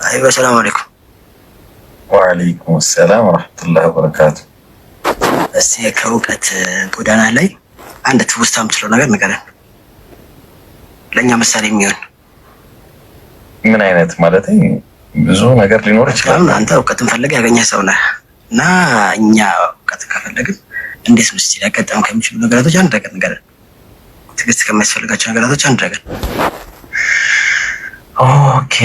أيوة السلام عليكم. وعليكم السلام ورحمة الله وبركاته. እስቲ ከእውቀት ጎዳና ላይ አንድ ትውስታ የምትለው ነገር ንገረን፣ ለእኛ ምሳሌ የሚሆን። ምን አይነት ማለት? ብዙ ነገር ሊኖር ይችላል። አንተ እውቀትን ፈልገህ ያገኘህ ሰው ነህ እና እኛ እውቀት ከፈለግን እንዴት ምስቲ ሊያጋጥም ከሚችሉ ነገራቶች አንድ ነገር ንገረን። ትዕግስት ከሚያስፈልጋቸው ነገራቶች አንድ ነገር። ኦኬ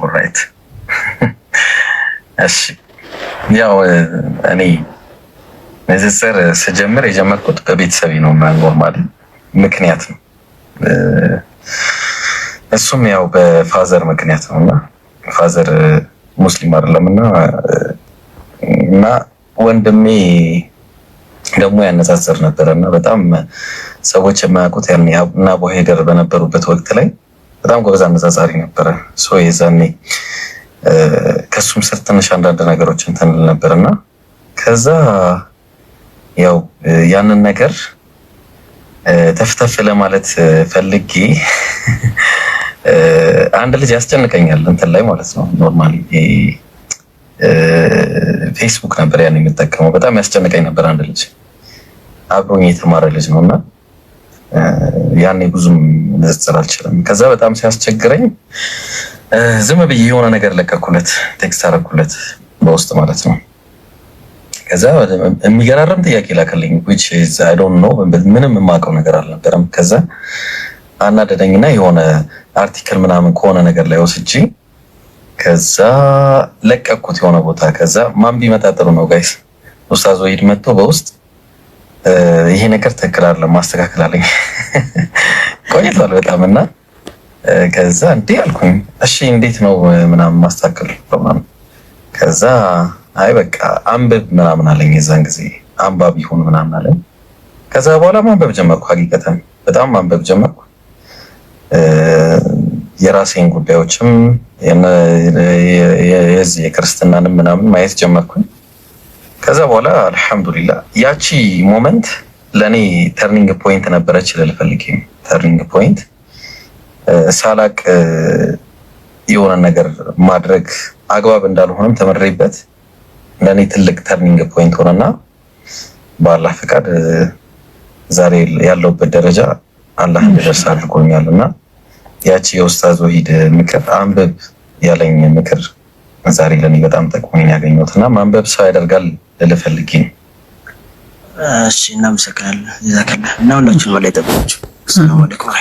ኦልራይት። እሺ ያው እኔ ንጽጽር ስጀምር የጀመርኩት በቤተሰቤ ነው። ኖርማሊ ምክንያት ነው። እሱም ያው በፋዘር ምክንያት ነውና ፋዘር ሙስሊም አይደለም እና ወንድሜ ደግሞ ያነጻጽር ነበርና በጣም ሰዎች የማያውቁት ያኔ እና አቡ ሀይደር በነበሩበት ወቅት ላይ በጣም ጎበዝ አነጻጻሪ ነበረ። የዛኔ ከሱም ስር ትንሽ አንዳንድ ነገሮች እንትን ነበርና ከዛ ያው ያንን ነገር ተፍተፍ ለማለት ፈልጌ አንድ ልጅ ያስጨንቀኛል እንትን ላይ ማለት ነው። ኖርማሊ ፌስቡክ ነበር ያን የምጠቀመው። በጣም ያስጨንቀኝ ነበር አንድ ልጅ አብሮኝ የተማረ ልጅ ነውና ያኔ ብዙም ንጽጽር አልችልም። ከዛ በጣም ሲያስቸግረኝ ዝም ብዬ የሆነ ነገር ለቀኩለት፣ ቴክስት አደረኩለት በውስጥ ማለት ነው። ከዛ የሚገራረም ጥያቄ ላከልኝ which is I don't know ምንም የማውቀው ነገር አልነበረም። ከዛ አናደደኝና የሆነ አርቲክል ምናምን ከሆነ ነገር ላይ ወስጄ ከዛ ለቀኩት የሆነ ቦታ። ከዛ ማን ቢመጣ ጥሩ ነው ጋይስ? ኡስታዝ ወሂድ መጥቶ በውስጥ ይሄ ነገር ትክክል አይደለም ማስተካከል አለኝ። ቆይቷል በጣም እና ከዛ እንዴ አልኩኝ እሺ እንዴት ነው ምናምን ማስተካከል ምናምን። ከዛ አይ በቃ አንብብ ምናምን አለኝ። የዛን ጊዜ አንባብ ይሁን ምናምን አለኝ። ከዛ በኋላ ማንበብ ጀመርኩ። ሀቂቀተን በጣም ማንበብ ጀመርኩ። የራሴን ጉዳዮችም የዚህ የክርስትናንም ምናምን ማየት ጀመርኩኝ። ከዛ በኋላ አልሐምዱሊላህ ያቺ ሞመንት ለኔ ተርኒንግ ፖይንት ነበረች ልልፈልግ። ተርኒንግ ፖይንት ሳላቅ የሆነ ነገር ማድረግ አግባብ እንዳልሆነም ተመረይበት ለኔ ትልቅ ተርኒንግ ፖይንት ሆነና በአላህ ፍቃድ ዛሬ ያለውበት ደረጃ አላህ እንድደርስ አድርጎኛልና ያቺ የኡስታዝ ወሂድ ምክር አንብብ ያለኝ ምክር ዛሬ ለኔ በጣም ጠቅሞኝ ያገኘሁትና ማንበብ ሰው ያደርጋል ልልፈልግ። እሺ እናመሰግናለን። ጀዛከላህ እና ሁላችሁም ወላሂ ጠብቃችሁ። ሰላም አለይኩም።